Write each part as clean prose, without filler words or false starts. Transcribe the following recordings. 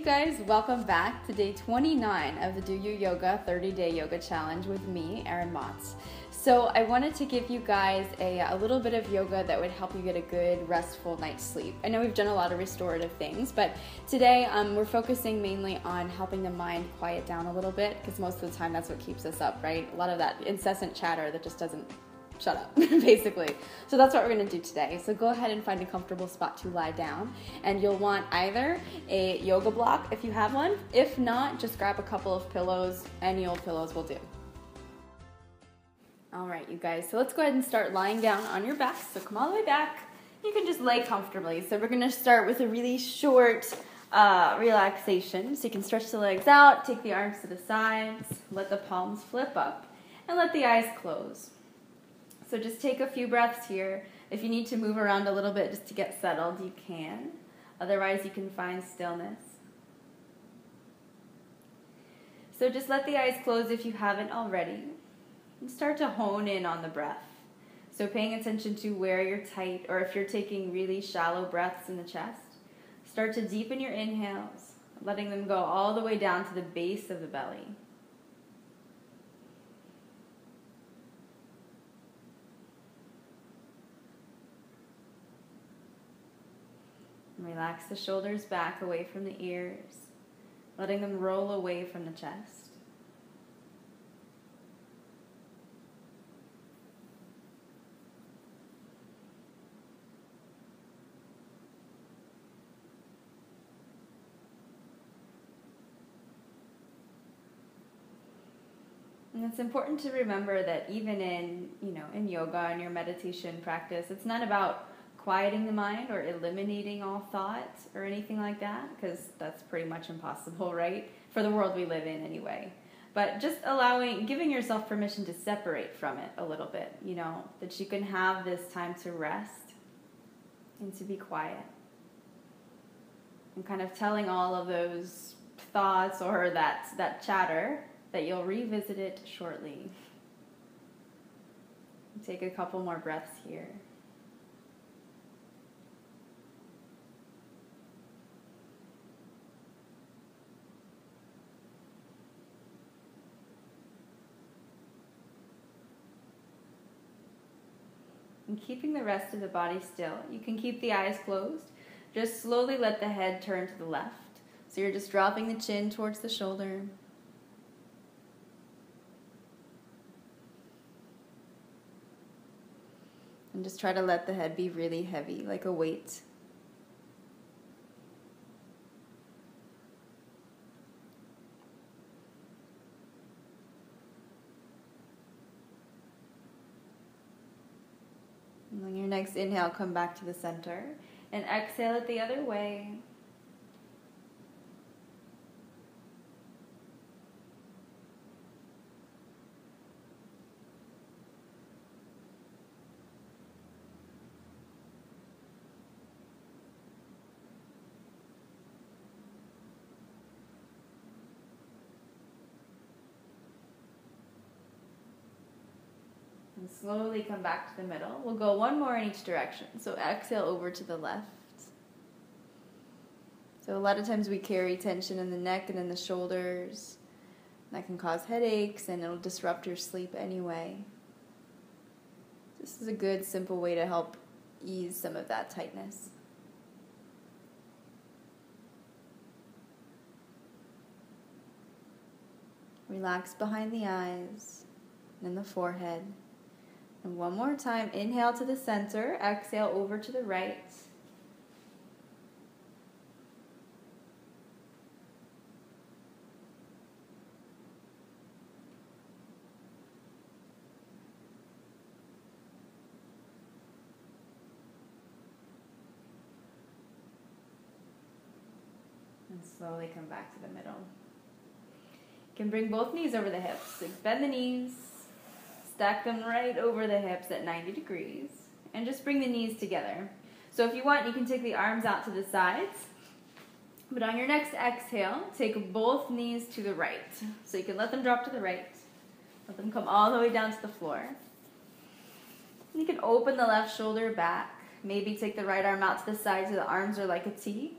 guys, welcome back to day 29 of the Do You Yoga 30-Day Yoga Challenge with me, Erin Motz. So I wanted to give you guys a little bit of yoga that would help you get a good restful night's sleep. I know we've done a lot of restorative things, but today we're focusing mainly on helping the mind quiet down a little bit, because most of the time that's what keeps us up, right? A lot of that incessant chatter that just doesn't shut up, basically. So that's what we're going to do today. So go ahead and find a comfortable spot to lie down, and you'll want either a yoga block if you have one. If not, just grab a couple of pillows. Any old pillows will do. All right, you guys, so let's go ahead and start lying down on your back. So come all the way back. You can just lay comfortably. So we're going to start with a really short relaxation. So you can stretch the legs out, take the arms to the sides, let the palms flip up, and let the eyes close. So just take a few breaths here. If you need to move around a little bit just to get settled, you can. Otherwise, you can find stillness. So just let the eyes close if you haven't already. And start to hone in on the breath. So paying attention to where you're tight, or if you're taking really shallow breaths in the chest, start to deepen your inhales, letting them go all the way down to the base of the belly. Relax the shoulders back away from the ears, letting them roll away from the chest. And it's important to remember that even in yoga and your meditation practice, it's not about quieting the mind or eliminating all thought or anything like that, because that's pretty much impossible, right? For the world we live in anyway. But just giving yourself permission to separate from it a little bit, that you can have this time to rest and to be quiet. And kind of telling all of those thoughts or that chatter that you'll revisit it shortly. Take a couple more breaths here. And keeping the rest of the body still. You can keep the eyes closed. Just slowly let the head turn to the left. So you're just dropping the chin towards the shoulder. And just try to let the head be really heavy, like a weight. And on your next inhale, come back to the center. And exhale it the other way. And slowly come back to the middle. We'll go one more in each direction. So exhale over to the left. So a lot of times we carry tension in the neck and in the shoulders. That can cause headaches and it'll disrupt your sleep anyway. This is a good, simple way to help ease some of that tightness. Relax behind the eyes and the forehead. And one more time, inhale to the center, exhale over to the right. And slowly come back to the middle. You can bring both knees over the hips. So bend the knees. Stack them right over the hips at 90 degrees. And just bring the knees together. So if you want, you can take the arms out to the sides. But on your next exhale, take both knees to the right. So you can let them drop to the right. Let them come all the way down to the floor. You can open the left shoulder back. Maybe take the right arm out to the side so the arms are like a T.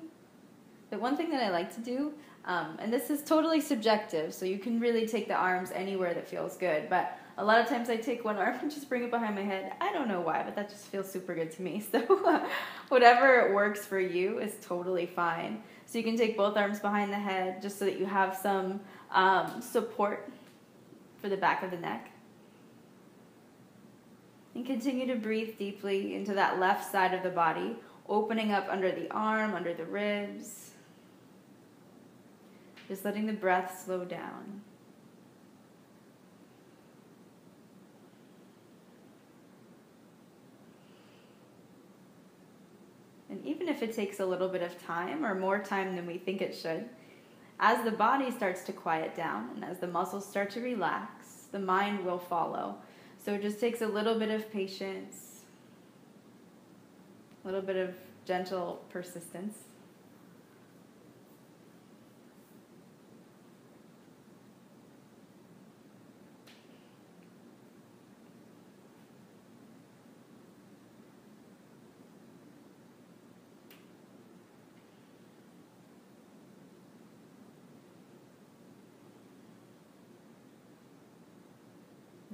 But one thing that I like to do, and this is totally subjective, so you can really take the arms anywhere that feels good, but a lot of times I take one arm and just bring it behind my head. I don't know why, but that just feels super good to me. So whatever works for you is totally fine. So you can take both arms behind the head just so that you have some support for the back of the neck. And continue to breathe deeply into that left side of the body, opening up under the arm, under the ribs. Just letting the breath slow down. And even if it takes a little bit of time, or more time than we think it should, as the body starts to quiet down and as the muscles start to relax, the mind will follow. So it just takes a little bit of patience, a little bit of gentle persistence.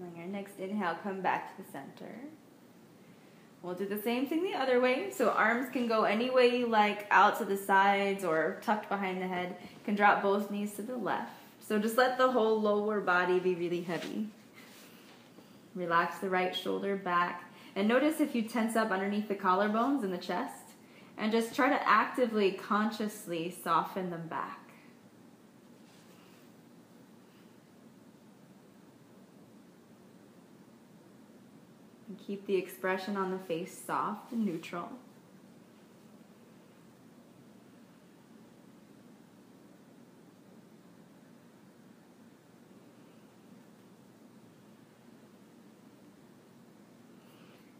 On your next inhale, come back to the center. We'll do the same thing the other way. So arms can go any way you like, out to the sides or tucked behind the head. You can drop both knees to the left. So just let the whole lower body be really heavy. Relax the right shoulder back. And notice if you tense up underneath the collarbones in the chest. And just try to actively, consciously soften them back. Keep the expression on the face soft and neutral.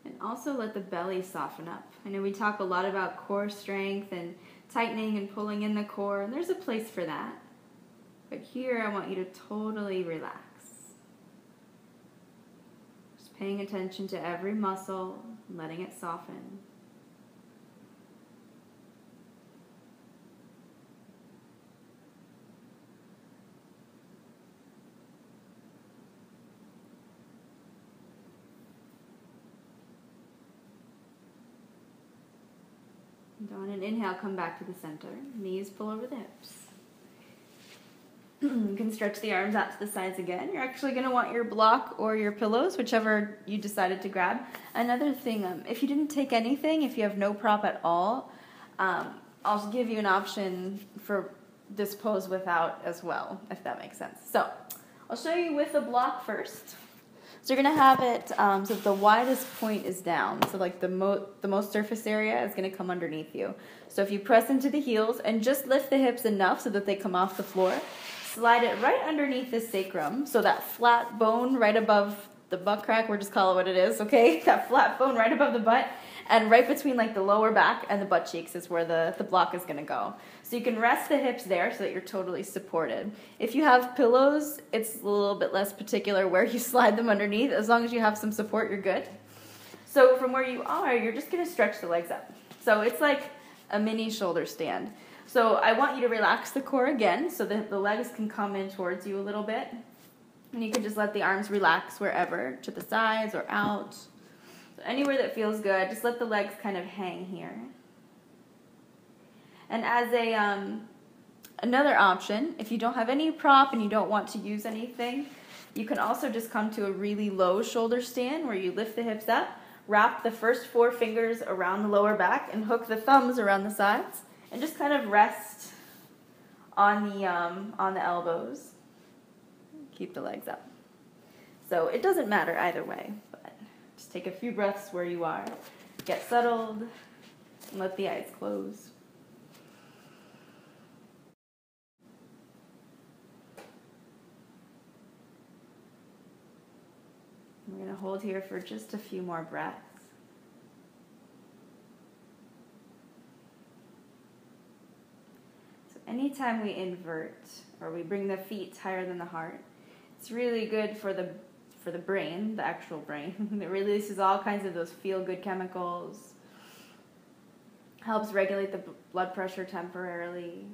And also let the belly soften up. I know we talk a lot about core strength and tightening and pulling in the core, and there's a place for that. But here I want you to totally relax. Paying attention to every muscle, letting it soften. And on an inhale, come back to the center. Knees pull over the hips. You can stretch the arms out to the sides again. You're actually going to want your block or your pillows, whichever you decided to grab. Another thing, if you didn't take anything, if you have no prop at all, I'll give you an option for this pose without as well, if that makes sense. So I'll show you with a block first. So you're going to have it so the widest point is down. So like the most surface area is going to come underneath you. So if you press into the heels and just lift the hips enough so that they come off the floor, slide it right underneath the sacrum, so that flat bone right above the butt crack, we'll just call it what it is, okay? That flat bone right above the butt, and right between like the lower back and the butt cheeks is where the block is gonna go. So you can rest the hips there so that you're totally supported. If you have pillows, it's a little bit less particular where you slide them underneath. As long as you have some support, you're good. So from where you are, you're just gonna stretch the legs up. So it's like a mini shoulder stand. So I want you to relax the core again so that the legs can come in towards you a little bit. And you can just let the arms relax wherever, to the sides or out. So anywhere that feels good, just let the legs kind of hang here. And as another option, if you don't have any prop and you don't want to use anything, you can also just come to a really low shoulder stand where you lift the hips up, wrap the first 4 fingers around the lower back, and hook the thumbs around the sides. And just kind of rest on the elbows. Keep the legs up. So it doesn't matter either way, but just take a few breaths where you are. Get settled, and let the eyes close. We're going to hold here for just a few more breaths. Anytime we invert or we bring the feet higher than the heart, it's really good for the brain, the actual brain. It releases all kinds of those feel-good chemicals. Helps regulate the blood pressure temporarily.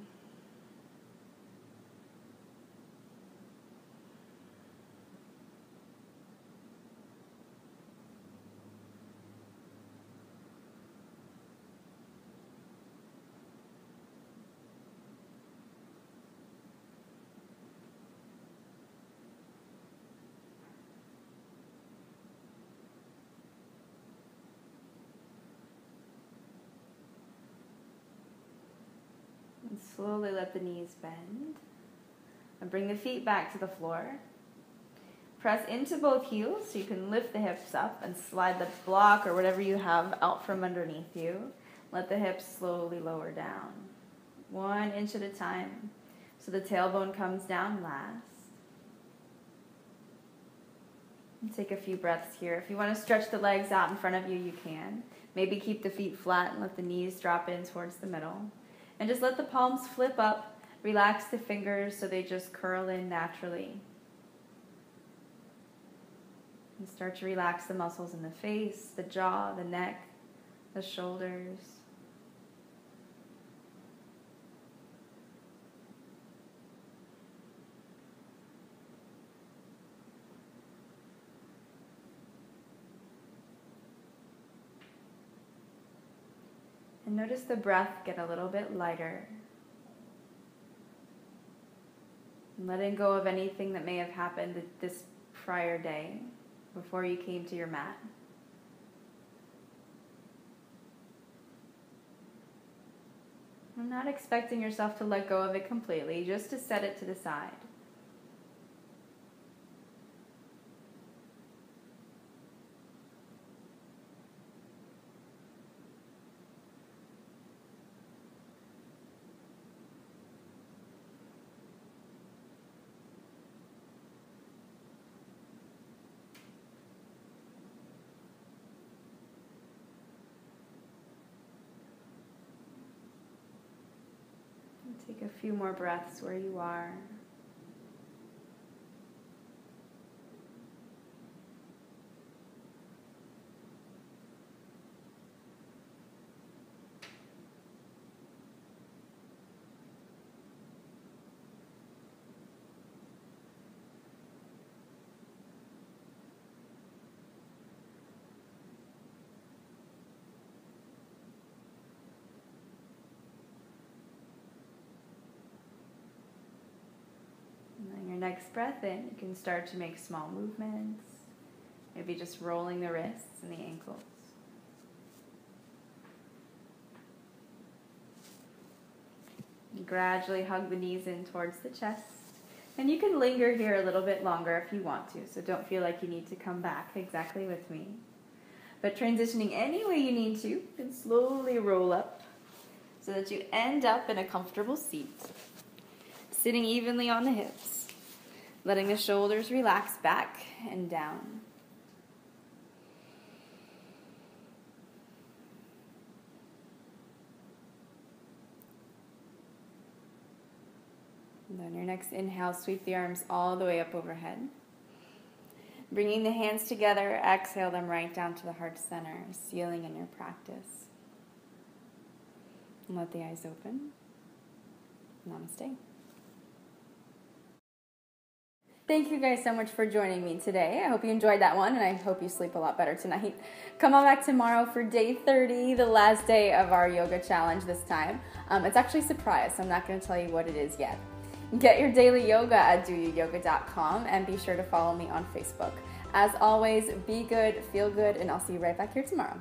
And slowly let the knees bend. And bring the feet back to the floor. Press into both heels so you can lift the hips up and slide the block or whatever you have out from underneath you. Let the hips slowly lower down. 1 inch at a time. So the tailbone comes down last. And take a few breaths here. If you want to stretch the legs out in front of you, you can. Maybe keep the feet flat and let the knees drop in towards the middle. And just let the palms flip up. Relax the fingers so they just curl in naturally. And start to relax the muscles in the face, the jaw, the neck, the shoulders. And notice the breath get a little bit lighter. And letting go of anything that may have happened this prior day before you came to your mat. I'm not expecting yourself to let go of it completely, just to set it to the side. Take a few more breaths where you are. Next breath in, you can start to make small movements, maybe just rolling the wrists and the ankles. And gradually hug the knees in towards the chest. And you can linger here a little bit longer if you want to, so don't feel like you need to come back exactly with me. But transitioning any way you need to, you can slowly roll up so that you end up in a comfortable seat, sitting evenly on the hips. Letting the shoulders relax back and down. And on your next inhale, sweep the arms all the way up overhead. Bringing the hands together, exhale them right down to the heart center, sealing in your practice. And let the eyes open. Namaste. Thank you guys so much for joining me today. I hope you enjoyed that one, and I hope you sleep a lot better tonight. Come on back tomorrow for day 30, the last day of our yoga challenge this time. It's actually a surprise, so I'm not going to tell you what it is yet. Get your daily yoga at doyouyoga.com, and be sure to follow me on Facebook. As always, be good, feel good, and I'll see you right back here tomorrow.